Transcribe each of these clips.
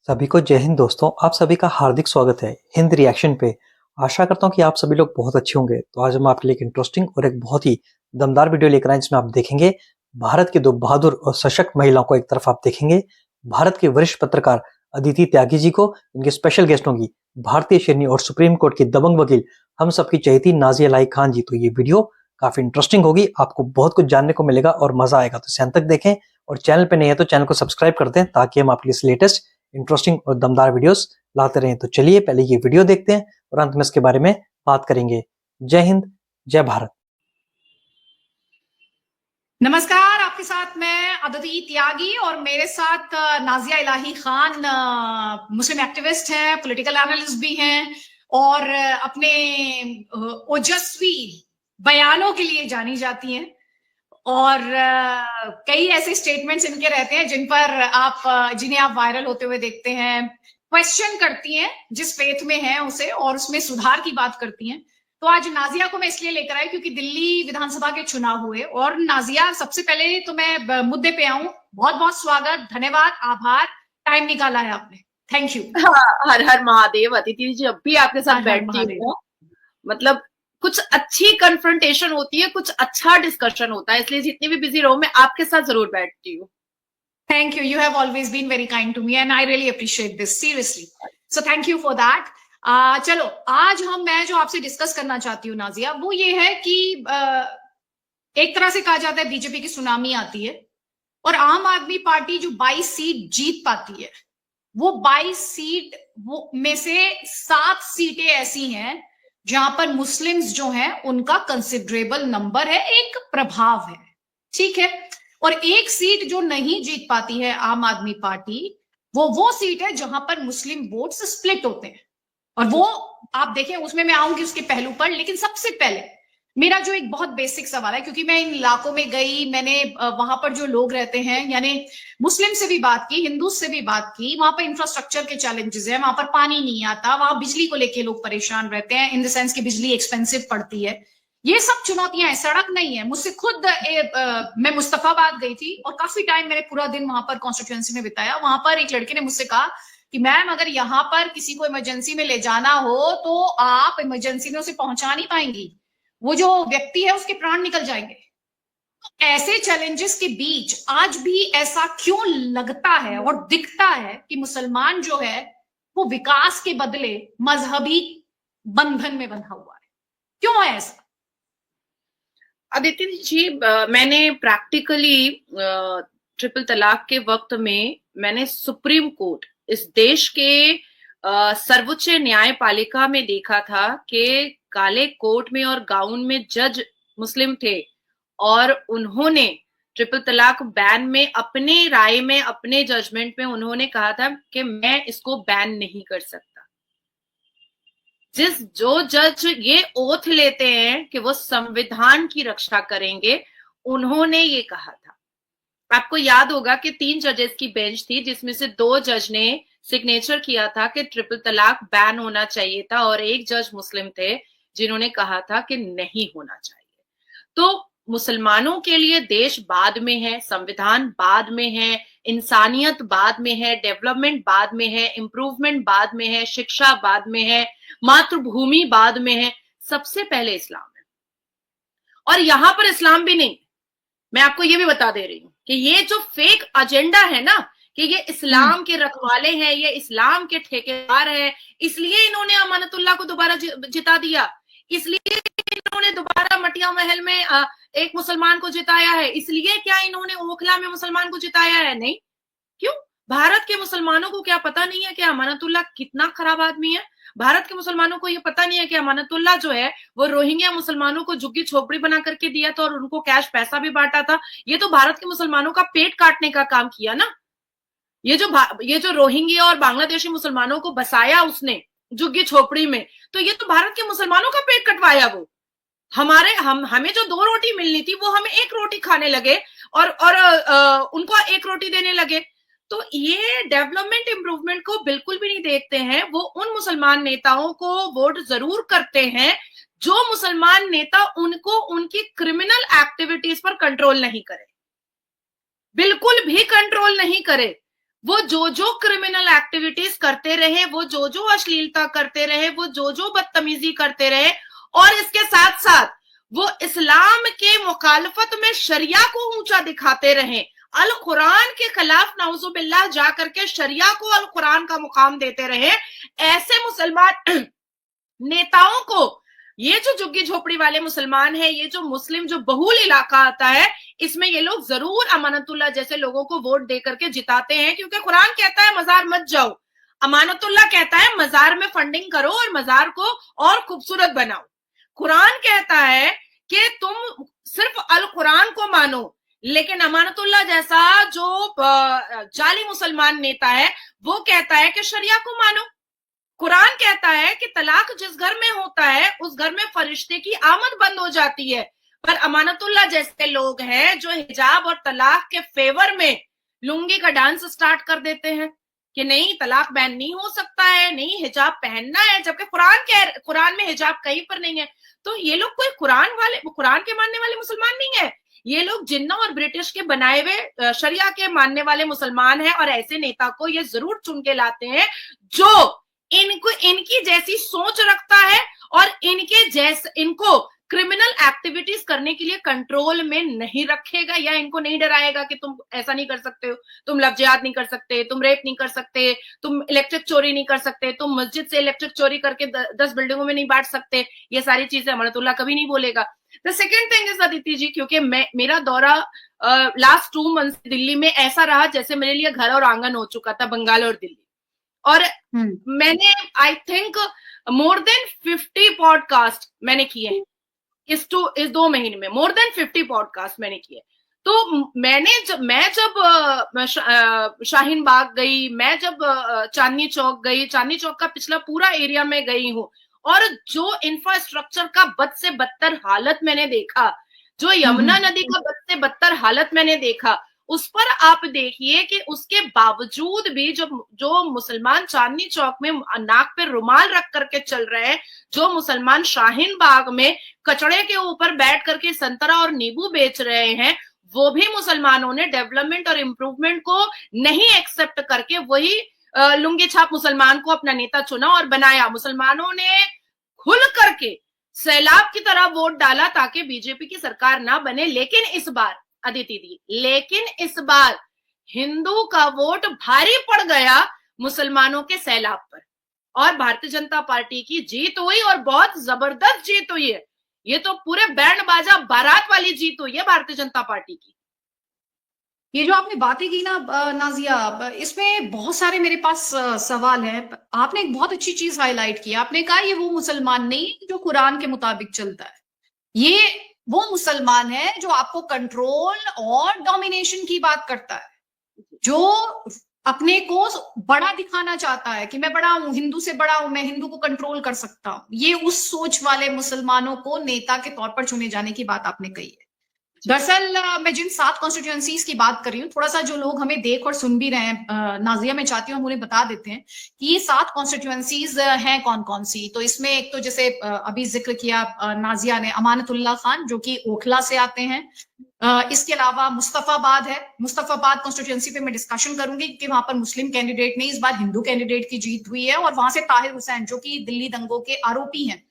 सभी को जय हिंद दोस्तों। आप सभी का हार्दिक स्वागत है हिंद रिएक्शन पे। आशा करता हूँ कि आप सभी लोग बहुत अच्छे होंगे। तो आज हम आपके लिए एक इंटरेस्टिंग और एक बहुत ही दमदार वीडियो लेकर आए जिसमें आप देखेंगे भारत की दो बहादुर और सशक्त महिलाओं को। एक तरफ आप देखेंगे भारत के वरिष्ठ पत्रकार अदिति त्यागी जी को, इनके स्पेशल गेस्ट होंगी भारतीय शेरनी और सुप्रीम कोर्ट की दबंग वकील हम सबकी चहेती नाजिया इलाही खान जी। तो ये वीडियो काफी इंटरेस्टिंग होगी, आपको बहुत कुछ जानने को मिलेगा और मजा आएगा। तो अंत तक देखें और चैनल पे नहीं है तो चैनल को सब्सक्राइब कर दें ताकि हम आपके लिए लेटेस्ट इंटरेस्टिंग और दमदार वीडियोस लाते रहें। तो चलिए पहले ये वीडियो देखते हैं और अंत में इसके बारे में बात करेंगे। जय हिंद, जय भारत। नमस्कार, आपके साथ मैं अदिति त्यागी और मेरे साथ नाजिया इलाही खान, मुस्लिम एक्टिविस्ट हैं, पॉलिटिकल एनालिस्ट भी हैं और अपने ओजस्वी बयानों के लिए जानी जाती हैं। और कई ऐसे स्टेटमेंट्स इनके रहते हैं जिन्हें आप वायरल होते हुए देखते हैं। क्वेश्चन करती हैं जिस फेथ में है उसे और उसमें सुधार की बात करती हैं। तो आज नाजिया को मैं इसलिए लेकर आई क्योंकि दिल्ली विधानसभा के चुनाव हुए। और नाजिया, सबसे पहले तो मैं मुद्दे पे आऊं, बहुत बहुत स्वागत, धन्यवाद, आभार, टाइम निकाला है आपने, थैंक यू। हाँ, हर हर महादेव। अदिति जी, जब भी आपके साथ बैठती हूँ मतलब कुछ अच्छी कन्फ्रंटेशन होती है, कुछ अच्छा डिस्कशन होता है, इसलिए जितनी भी बिजी रहो मैं आपके साथ जरूर बैठती हूँ। Thank you. You have always been very kind to me and I really appreciate this, seriously. So thank you for that. चलो, आज मैं जो आपसे डिस्कस करना चाहती हूँ नाजिया, वो ये है कि एक तरह से कहा जाता है बीजेपी की सुनामी आती है और आम आदमी पार्टी जो 22 सीट जीत पाती है, वो 22 सीट में से 7 सीटें ऐसी हैं जहां पर मुस्लिम्स जो हैं उनका कंसिडरेबल नंबर है, एक प्रभाव है, ठीक है। और एक सीट जो नहीं जीत पाती है आम आदमी पार्टी, वो सीट है जहां पर मुस्लिम वोट्स स्प्लिट होते हैं। और वो आप देखें, उसमें मैं आऊंगी उसके पहलू पर, लेकिन सबसे पहले मेरा जो एक बहुत बेसिक सवाल है, क्योंकि मैं इन इलाकों में गई, मैंने वहां पर जो लोग रहते हैं, यानी मुस्लिम से भी बात की, हिंदू से भी बात की, वहां पर इंफ्रास्ट्रक्चर के चैलेंजेस है, वहां पर पानी नहीं आता, वहां बिजली को लेके लोग परेशान रहते हैं, इन द सेंस की बिजली एक्सपेंसिव पड़ती है। ये सब चुनौतियां हैं, सड़क नहीं है। मुझसे खुद मैं मुस्तफाबाद गई थी और काफी टाइम मैंने पूरा दिन वहां पर कॉन्स्टिट्यूएंसी में बिताया। वहां पर एक लड़के ने मुझसे कहा कि मैम, अगर यहाँ पर किसी को इमरजेंसी में ले जाना हो तो आप इमरजेंसी में उसे पहुंचा नहीं पाएंगी, वो जो व्यक्ति है उसके प्राण निकल जाएंगे। ऐसे चैलेंजेस के बीच आज भी ऐसा क्यों लगता है और दिखता है कि मुसलमान जो है वो विकास के बदले मजहबी बंधन में बंधा हुआ है? क्यों है ऐसा? अदिति जी, मैंने प्रैक्टिकली ट्रिपल तलाक के वक्त में मैंने सुप्रीम कोर्ट, इस देश के सर्वोच्च न्यायपालिका में देखा था कि काले कोट में और गाउन में जज मुस्लिम थे और उन्होंने ट्रिपल तलाक बैन में अपने राय में, अपने जजमेंट में उन्होंने कहा था कि मैं इसको बैन नहीं कर सकता। जो जज ये ओथ लेते हैं कि वो संविधान की रक्षा करेंगे, उन्होंने ये कहा था। आपको याद होगा कि 3 जजेस की बेंच थी जिसमें से 2 जज ने सिग्नेचर किया था कि ट्रिपल तलाक बैन होना चाहिए था और एक जज मुस्लिम थे जिन्होंने कहा था कि नहीं होना चाहिए। तो मुसलमानों के लिए देश बाद में है, संविधान बाद में है, इंसानियत बाद में है, डेवलपमेंट बाद में है, इंप्रूवमेंट बाद में है, शिक्षा बाद में है, मातृभूमि बाद में है, सबसे पहले इस्लाम है। और यहां पर इस्लाम भी नहीं, मैं आपको ये भी बता दे रही हूं कि ये जो फेक एजेंडा है ना कि ये इस्लाम के रखवाले हैं, ये इस्लाम के ठेकेदार हैं, इसलिए इन्होंने अमानतुल्लाह को दोबारा जिता दिया, इसलिए इन्होंने दोबारा मटिया महल में एक मुसलमान को जिताया है, इसलिए क्या इन्होंने ओखला में मुसलमान को जिताया है? नहीं। क्यों? भारत के मुसलमानों को क्या पता नहीं है कि अमानतुल्लाह कितना खराब आदमी है? भारत के मुसलमानों को ये पता नहीं है कि अमानतुल्लाह जो है वो रोहिंग्या मुसलमानों को झुग्गी झोपड़ी बना करके दिया था और उनको कैश पैसा भी बांटा था। ये तो भारत के मुसलमानों का पेट काटने का काम किया ना। ये जो रोहिंग्या और बांग्लादेशी मुसलमानों को बसाया उसने झुग्गी झोपड़ी में, तो ये तो भारत के मुसलमानों का पेट कटवाया। वो हमें जो 2 रोटी मिलनी थी वो हमें 1 रोटी खाने लगे और उनको 1 रोटी देने लगे। तो ये डेवलपमेंट इंप्रूवमेंट को बिल्कुल भी नहीं देखते हैं। वो उन मुसलमान नेताओं को वोट जरूर करते हैं जो मुसलमान नेता उनको उनकी क्रिमिनल एक्टिविटीज पर कंट्रोल नहीं करे, बिल्कुल भी कंट्रोल नहीं करे। वो जो क्रिमिनल एक्टिविटीज करते रहे, वो जो अश्लीलता करते रहे, वो जो बदतमीजी करते रहे, और इसके साथ साथ वो इस्लाम के मुखालफत में शरिया को ऊंचा दिखाते रहे, अल कुरान के खिलाफ नाउजुबिल्लाह जाकर के शरिया को अल कुरान का मुकाम देते रहे। ऐसे मुसलमान नेताओं को, ये जो झुग्गी झोपड़ी वाले मुसलमान है, ये जो मुस्लिम जो बहुल इलाका आता है, इसमें ये लोग जरूर अमानतुल्लाह जैसे लोगों को वोट दे करके जिताते हैं, क्योंकि कुरान कहता है मजार मत जाओ, अमानतुल्लाह कहता है मजार में फंडिंग करो और मजार को और खूबसूरत बनाओ। कुरान कहता है कि तुम सिर्फ अल कुरान को मानो, लेकिन अमानतुल्लाह जैसा जो जाली मुसलमान नेता है वो कहता है कि शरिया को मानो। कुरान कहता है कि तलाक जिस घर में होता है उस घर में फरिश्ते की आमद बंद हो जाती है, पर अमानतुल्लाह जैसे लोग हैं जो हिजाब और तलाक के फेवर में लुंगी का डांस स्टार्ट कर देते हैं कि नहीं तलाक बैन नहीं हो सकता है, नहीं हिजाब पहनना है, जबकि कुरान में हिजाब कहीं पर नहीं है। तो ये लोग कोई कुरान के मानने वाले मुसलमान नहीं है, ये लोग जिन्ना और ब्रिटिश के बनाए हुए शरिया के मानने वाले मुसलमान हैं। और ऐसे नेता को ये जरूर चुन के लाते हैं जो इनकी जैसी सोच रखता है और इनको क्रिमिनल एक्टिविटीज करने के लिए कंट्रोल में नहीं रखेगा, या इनको नहीं डराएगा कि तुम ऐसा नहीं कर सकते हो, तुम लव जिहाद नहीं कर सकते, तुम रेप नहीं कर सकते, तुम इलेक्ट्रिक चोरी नहीं कर सकते, तुम मस्जिद से इलेक्ट्रिक चोरी करके 10 बिल्डिंगों में नहीं बांट सकते। ये सारी चीजें अमानतुल्लाह कभी नहीं बोलेगा। The second thing is Aditi ji, क्योंकि मेरा दौरा लास्ट 2 मंथ्स दिल्ली में ऐसा रहा जैसे मेरे लिए घर और आंगन हो चुका था, बंगाल और दिल्ली। और मैंने I think more than 50 podcast मैंने किए हैं इस 2 महीने में, मोर देन 50 पॉडकास्ट मैंने किए। तो मैं जब शाहीन बाग गई, मैं जब चांदनी चौक गई, चांदनी चौक का पिछला पूरा एरिया में गई हूँ, और जो इंफ्रास्ट्रक्चर का बद से बदतर हालत मैंने देखा, जो यमुना नदी का बद से बदतर हालत मैंने देखा, उस पर आप देखिए कि उसके बावजूद भी जो मुसलमान चांदनी चौक में नाक पे रुमाल रख करके चल रहे हैं, जो मुसलमान शाहीन बाग में कचड़े के ऊपर बैठ करके संतरा और नींबू बेच रहे हैं, वो भी मुसलमानों ने डेवलपमेंट और इम्प्रूवमेंट को नहीं एक्सेप्ट करके वही लुंगी छाप मुसलमान को अपना नेता चुना और बनाया। मुसलमानों ने खुल करके सैलाब की तरह वोट डाला ताकि बीजेपी की सरकार ना बने। लेकिन इस बार अदिति दी, लेकिन इस बार हिंदू का वोट भारी पड़ गया मुसलमानों के सैलाब पर, और भारतीय जनता पार्टी की जीत हुई, और बहुत जबरदस्त जीत हुई है। ये तो पूरे बैंड बाजा बारात वाली जीत हुई है भारतीय जनता पार्टी की। ये जो आपने बातें की ना नाजिया, इसमें बहुत सारे मेरे पास सवाल हैं। आपने एक बहुत अच्छी चीज हाईलाइट की, आपने कहा ये वो मुसलमान नहीं जो कुरान के मुताबिक चलता है, ये वो मुसलमान है जो आपको कंट्रोल और डोमिनेशन की बात करता है, जो अपने को बड़ा दिखाना चाहता है कि मैं बड़ा हूं, हिंदू से बड़ा हूं, मैं हिंदू को कंट्रोल कर सकता हूं। ये उस सोच वाले मुसलमानों को नेता के तौर पर चुने जाने की बात आपने कही है। दरअसल मैं जिन 7 कॉन्स्टिट्यूएंसीज की बात कर रही हूँ, थोड़ा सा जो लोग हमें देख और सुन भी रहे हैं नाजिया, मैं चाहती हूँ हम उन्हें बता देते हैं कि ये 7 कॉन्स्टिट्यूएंसीज हैं कौन कौन सी। तो इसमें एक तो जैसे अभी जिक्र किया नाजिया ने, अमानतुल्लाह खान जो कि ओखला से आते हैं। इसके अलावा मुस्तफाबाद है, मुस्तफाबाद कॉन्स्टिट्यूएंसी पे मैं डिस्कशन करूंगी कि वहां पर मुस्लिम कैंडिडेट नहीं, इस बार हिंदू कैंडिडेट की जीत हुई है। और वहां से ताहिर हुसैन जो कि दिल्ली दंगों के आरोपी हैं,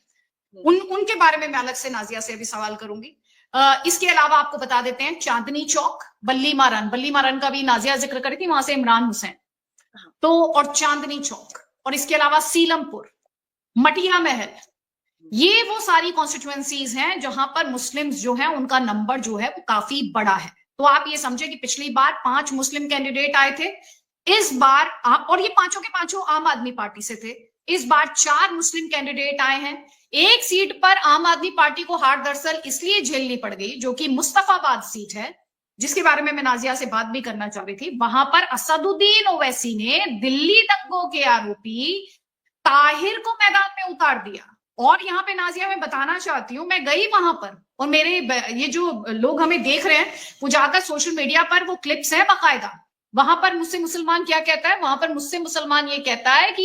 उनके बारे में मैं अलग से नाजिया से अभी सवाल करूंगी। इसके अलावा आपको बता देते हैं चांदनी चौक, बल्ली मारन का भी नाजिया जिक्र करी थी, वहां से इमरान हुसैन, तो और चांदनी चौक, और इसके अलावा सीलमपुर, मटिया महल, ये वो सारी कॉन्स्टिट्यूएंसीज हैं जहां पर मुस्लिम्स जो हैं उनका नंबर जो है वो काफी बड़ा है। तो आप ये समझे कि पिछली बार 5 मुस्लिम कैंडिडेट आए थे, इस बार और ये पांचों के पांचों आम आदमी पार्टी से थे, इस बार 4 मुस्लिम कैंडिडेट आए हैं। एक सीट पर आम आदमी पार्टी को हार दरअसल इसलिए झेलनी पड़ गई, जो कि मुस्तफाबाद सीट है, जिसके बारे में मैं नाजिया से बात भी करना चाह रही थी। वहां पर असदुद्दीन ओवैसी ने दिल्ली दंगों के आरोपी ताहिर को मैदान में उतार दिया। और यहाँ पे नाजिया मैं बताना चाहती हूँ, मैं गई वहां पर, और मेरे ये जो लोग हमें देख रहे हैं वो जाकर सोशल मीडिया पर वो क्लिप्स है बाकायदा, वहां पर मुझसे मुसलमान क्या कहता है, वहां पर मुझसे मुसलमान ये कहता है कि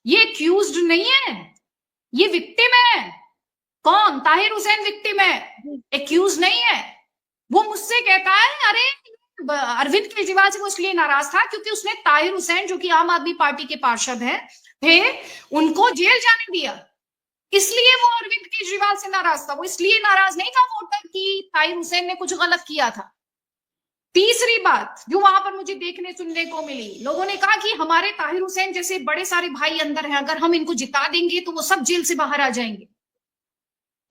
ये एक्यूज्ड नहीं है, ये विक्टिम है। कौन? ताहिर हुसैन विक्टिम है, एक्यूज नहीं है। वो मुझसे कहता है अरे अरविंद केजरीवाल से वो इसलिए नाराज था क्योंकि उसने ताहिर हुसैन, जो कि आम आदमी पार्टी के पार्षद हैं, थे, उनको जेल जाने दिया। इसलिए वो अरविंद केजरीवाल से नाराज था। वो इसलिए नाराज नहीं था वोटर की ताहिर हुसैन ने कुछ गलत किया था। तीसरी बात जो वहां पर मुझे देखने सुनने को मिली, लोगों ने कहा कि हमारे ताहिर हुसैन जैसे बड़े सारे भाई अंदर हैं, अगर हम इनको जिता देंगे तो वो सब जेल से बाहर आ जाएंगे।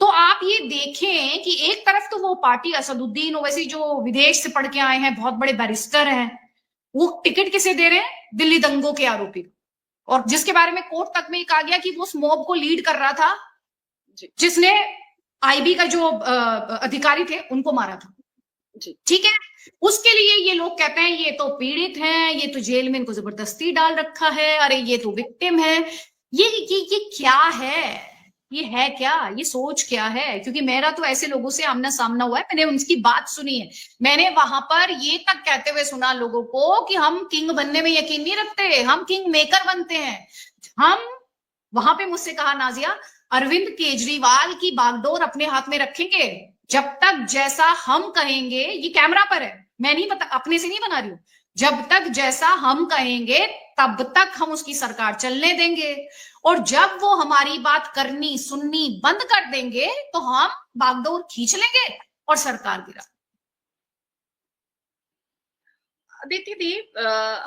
तो आप ये देखें कि एक तरफ तो वो पार्टी असदुद्दीन ओवैसी जो विदेश से पढ़ के आए हैं, बहुत बड़े बैरिस्टर हैं, वो टिकट किसे दे रहे हैं? दिल्ली दंगों के आरोपी को, और जिसके बारे में कोर्ट तक में कहा गया कि वो उस मॉब को लीड कर रहा था जिसने आईबी का जो अधिकारी थे उनको मारा था। ठीक है, उसके लिए ये लोग कहते हैं ये तो पीड़ित हैं, ये तो जेल में इनको जबरदस्ती डाल रखा है, अरे ये तो विक्टिम है। ये क्या है? ये है क्या? ये सोच क्या है? क्योंकि मेरा तो ऐसे लोगों से आमना सामना हुआ है, मैंने उनकी बात सुनी है। मैंने वहां पर ये तक कहते हुए सुना लोगों को कि हम किंग बनने में यकीन नहीं रखते, हम किंग मेकर बनते हैं। हम वहां पे मुझसे कहा नाजिया, अरविंद केजरीवाल की बागडोर अपने हाथ में रखेंगे जब तक जैसा हम कहेंगे, ये कैमरा पर है, मैं नहीं बता, अपने से नहीं बना रही हूं, जब तक जैसा हम कहेंगे तब तक हम उसकी सरकार चलने देंगे, और जब वो हमारी बात करनी सुननी बंद कर देंगे तो हम बागडोर खींच लेंगे और सरकार गिरा। अदिति दी,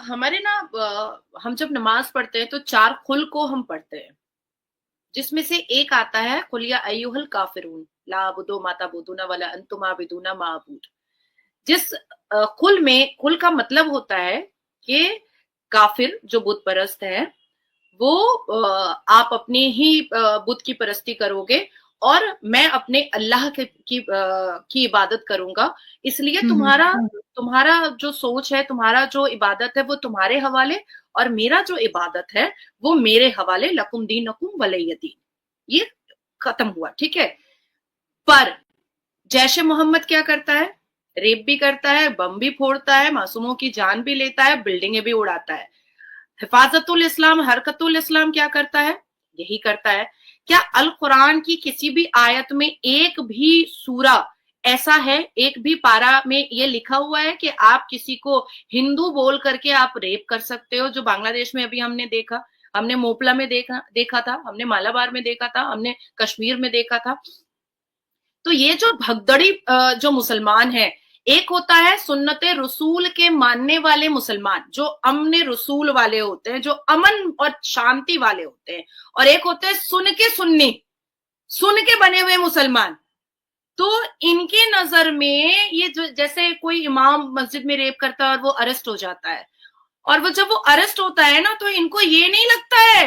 हमारे ना हम जब नमाज पढ़ते हैं तो 4 खुल को हम पढ़ते हैं, जिसमें से एक आता है कुल या अय्युहल काफिरून ला अबुदु मा तअबुदूना वला अंतुम आबिदूना मा अबूद। जिस कुल में, कुल का मतलब होता है कि काफिर जो बुत परस्त है वो आप अपने ही बुत की परस्ती करोगे और मैं अपने अल्लाह की इबादत करूंगा, इसलिए तुम्हारा जो सोच है, तुम्हारा जो इबादत है वो तुम्हारे हवाले, और मेरा जो इबादत है वो मेरे हवाले, लकुम दीनुकुम वलिय दीन। ये खत्म हुआ, ठीक है। पर जैशे मोहम्मद क्या करता है? रेप भी करता है, बम भी फोड़ता है, मासूमों की जान भी लेता है, बिल्डिंगें भी उड़ाता है। हिफाजतुल इस्लाम, हरकतुल इस्लाम क्या करता है? यही करता है। क्या अल कुरान की किसी भी आयत में एक भी सूरा ऐसा है, एक भी पारा में ये लिखा हुआ है कि आप किसी को हिंदू बोल करके आप रेप कर सकते हो? जो बांग्लादेश में अभी हमने देखा, हमने मोपला में देखा था, हमने मालाबार में देखा था, हमने कश्मीर में देखा था। तो ये जो भगदड़ी जो मुसलमान है, एक होता है सुन्नते रसूल के मानने वाले मुसलमान जो अमन रसूल वाले होते हैं, जो अमन और शांति वाले होते हैं, और एक होते हैं सुन के बने हुए मुसलमान। तो इनके नजर में ये जो, जैसे कोई इमाम मस्जिद में रेप करता है और वो अरेस्ट हो जाता है, और वो जब वो अरेस्ट होता है ना, तो इनको ये नहीं लगता है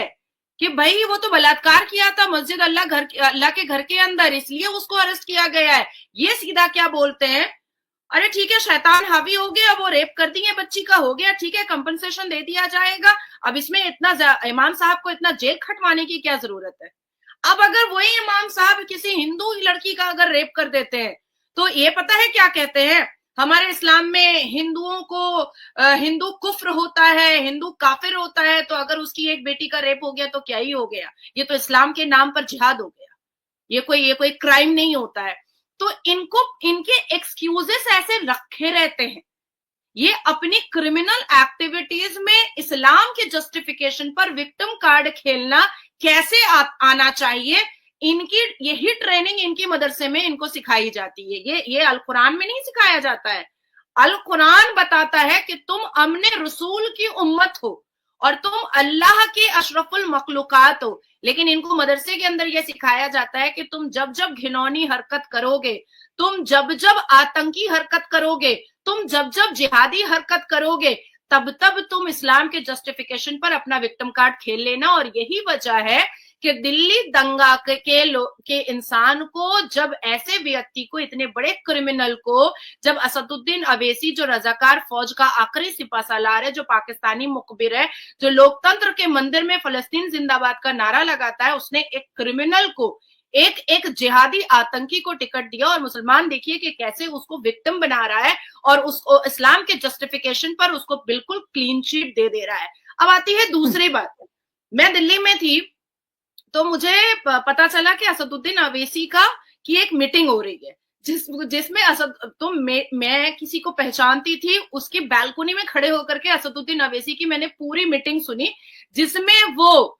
कि भाई वो तो बलात्कार किया था मस्जिद अल्लाह के घर के अंदर, इसलिए उसको अरेस्ट किया गया है। ये सीधा क्या बोलते हैं, अरे ठीक है, शैतान हावी हो गया, वो रेप कर दिए बच्ची का, हो गया, ठीक है, कंपनसेशन दे दिया जाएगा, अब इसमें इतना इमाम साहब को इतना जेल खटवाने की क्या जरूरत है। अब अगर वही इमाम साहब किसी हिंदू लड़की का अगर रेप कर देते हैं, तो ये पता है क्या कहते हैं, हमारे इस्लाम में हिंदुओं को हिंदू कुफ्र होता है, हिंदू काफिर होता है, तो अगर उसकी एक बेटी का रेप हो गया तो क्या ही हो गया, ये तो इस्लाम के नाम पर जिहाद हो गया, ये कोई क्राइम नहीं होता है। तो इनके एक्सक्यूजेस ऐसे रखे रहते हैं। ये अपनी क्रिमिनल एक्टिविटीज में इस्लाम के जस्टिफिकेशन पर विक्टिम कार्ड खेलना कैसे आना चाहिए, इनकी यही ट्रेनिंग इनकी मदरसे में इनको सिखाई जाती है। ये अल कुरान में नहीं सिखाया जाता है। अल कुरान बताता है कि तुम अमने रसूल की उम्मत हो और तुम अल्लाह के अशरफुल मखलूकात हो, लेकिन इनको मदरसे के अंदर यह सिखाया जाता है कि तुम जब जब घिनौनी हरकत करोगे, तुम जब जब आतंकी हरकत करोगे, तुम जब जब जिहादी हरकत करोगे, तब तब तुम इस्लाम के जस्टिफिकेशन पर अपना विक्टिम कार्ड खेल लेना। और यही वजह है कि दिल्ली दंगा के इंसान को, जब ऐसे व्यक्ति को, इतने बड़े क्रिमिनल को, जब असदुद्दीन अवैसी जो रजाकार फौज का आखिरी सिपाहसालार है, जो पाकिस्तानी मुखबिर है, जो लोकतंत्र के मंदिर में फलस्तीन जिंदाबाद का नारा लगाता है, उसने एक क्रिमिनल को, एक जिहादी आतंकी को टिकट दिया, और मुसलमान देखिए कि कैसे उसको विक्टिम बना रहा है और उसको इस्लाम के जस्टिफिकेशन पर उसको बिल्कुल क्लीन शीट दे रहा है। अब आती है दूसरी बात। मैं दिल्ली में थी तो मुझे पता चला कि असदुद्दीन अवैसी की एक मीटिंग हो रही है, जिसमें असद तो मैं किसी को पहचानती थी, उसकी बालकनी में खड़े होकर के असदुद्दीन अवैसी की मैंने पूरी मीटिंग सुनी, जिसमें वो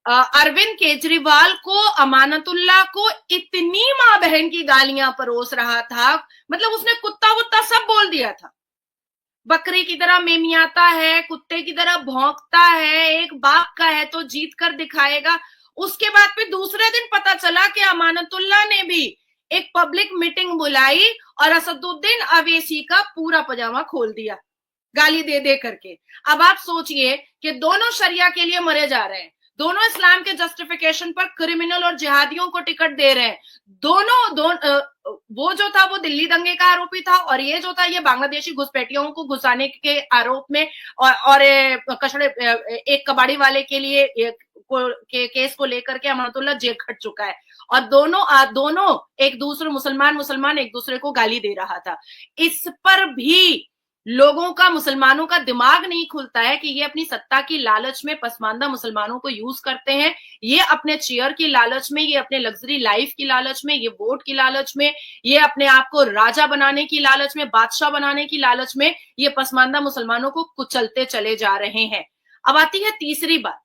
अरविंद केजरीवाल को, अमानतुल्लाह को इतनी माँ बहन की गालियां परोस रहा था, मतलब उसने कुत्ता वुत्ता सब बोल दिया था। बकरी की तरह मेमियाता है, कुत्ते की तरह भौंकता है, एक बाप का है तो जीत कर दिखाएगा। उसके बाद फिर दूसरे दिन पता चला कि अमानतुल्लाह ने भी एक पब्लिक मीटिंग बुलाई और असदुद्दीन अवैसी का पूरा पजामा खोल दिया गाली दे दे करके। अब आप सोचिए कि दोनों शरिया के लिए मरे जा रहे हैं, दोनों इस्लाम के जस्टिफिकेशन पर क्रिमिनल और जिहादियों को टिकट दे रहे हैं, वो जो था वो दिल्ली दंगे का आरोपी था, और ये जो था ये बांग्लादेशी घुसपैठियों को घुसाने के आरोप में, और एक कबाड़ी वाले के लिए केस को लेकर के अमानतुल्लाह जेल खट चुका है, और दोनों एक दूसरे मुसलमान एक दूसरे को गाली दे रहा था। इस पर भी लोगों का, मुसलमानों का दिमाग नहीं खुलता है कि ये अपनी सत्ता की लालच में पसमानदा मुसलमानों को यूज करते हैं, ये अपने चेयर की लालच में, ये अपने लग्जरी लाइफ की लालच में, ये वोट की लालच में, ये अपने आप को राजा बनाने की लालच में, बादशाह बनाने की लालच में, ये पसमानदा मुसलमानों को कुचलते चले जा रहे हैं। अब आती है तीसरी बात,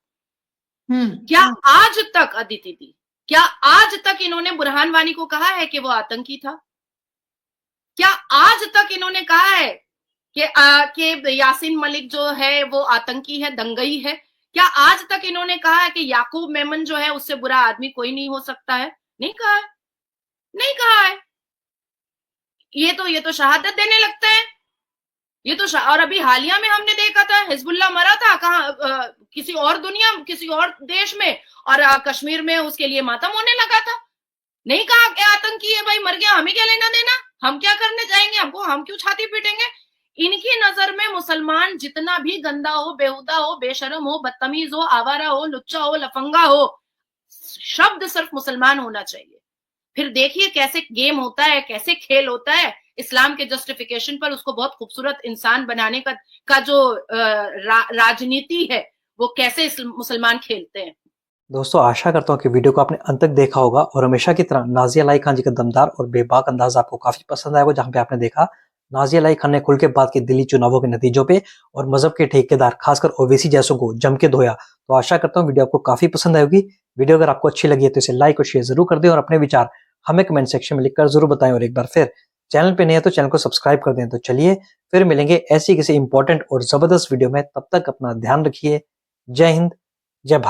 क्या आज तक अदिति दी, क्या आज तक इन्होंने बुरहान वानी को कहा है कि वो आतंकी था? क्या आज तक इन्होंने कहा है कि यासीन मलिक जो है वो आतंकी है, दंगई है? क्या आज तक इन्होंने कहा है कि याकूब मेमन जो है उससे बुरा आदमी कोई नहीं हो सकता है? नहीं कहा है, नहीं कहा है। ये तो शहादत देने लगते हैं, ये तो और अभी हालिया में हमने देखा था हिजबुल्लाह मरा था कहाँ, किसी और देश में, और कश्मीर में उसके लिए मातम होने लगा था। नहीं कहा कि आतंकी है, भाई मर गया, हमें क्या लेना देना, हम क्या करने जाएंगे, हम क्यों छाती पीटेंगे? इनकी नजर में मुसलमान जितना भी गंदा हो, बेहुदा हो, बेशरम हो, बदतमीज हो, आवारा हो, लुच्चा हो, लफंगा हो, शब्द सिर्फ मुसलमान होना चाहिए। फिर देखिए कैसे गेम होता है, कैसे खेल होता है, इस्लाम के जस्टिफिकेशन पर उसको बहुत खूबसूरत इंसान बनाने का जो राजनीति है वो कैसे मुसलमान खेलते हैं। दोस्तों आशा करता हूँ कि वीडियो को आपने अंत तक देखा होगा और हमेशा की तरह नाजिया लाई खान जी का दमदार और बेबाक अंदाज आपको काफी पसंद आएगा, जहां पे आपने देखा नाजिया लाई खान ने खुल के बात की दिल्ली चुनावों के नतीजों पे और मजहब के ठेकेदार खासकर ओवैसी जैसों को जम के धोया। तो आशा करता हूँ वीडियो आपको काफी पसंद आएगी। वीडियो अगर आपको अच्छी लगी है तो इसे लाइक और शेयर जरूर कर दें और अपने विचार हमें कमेंट सेक्शन में लिखकर जरूर बताएं, और एक बार फिर चैनल पे नए हैं तो चैनल को सब्सक्राइब कर दें। तो चलिए फिर मिलेंगे ऐसी किसी इंपॉर्टेंट और जबरदस्त वीडियो में, तब तक अपना ध्यान रखिए। जय हिंद, जय भारत।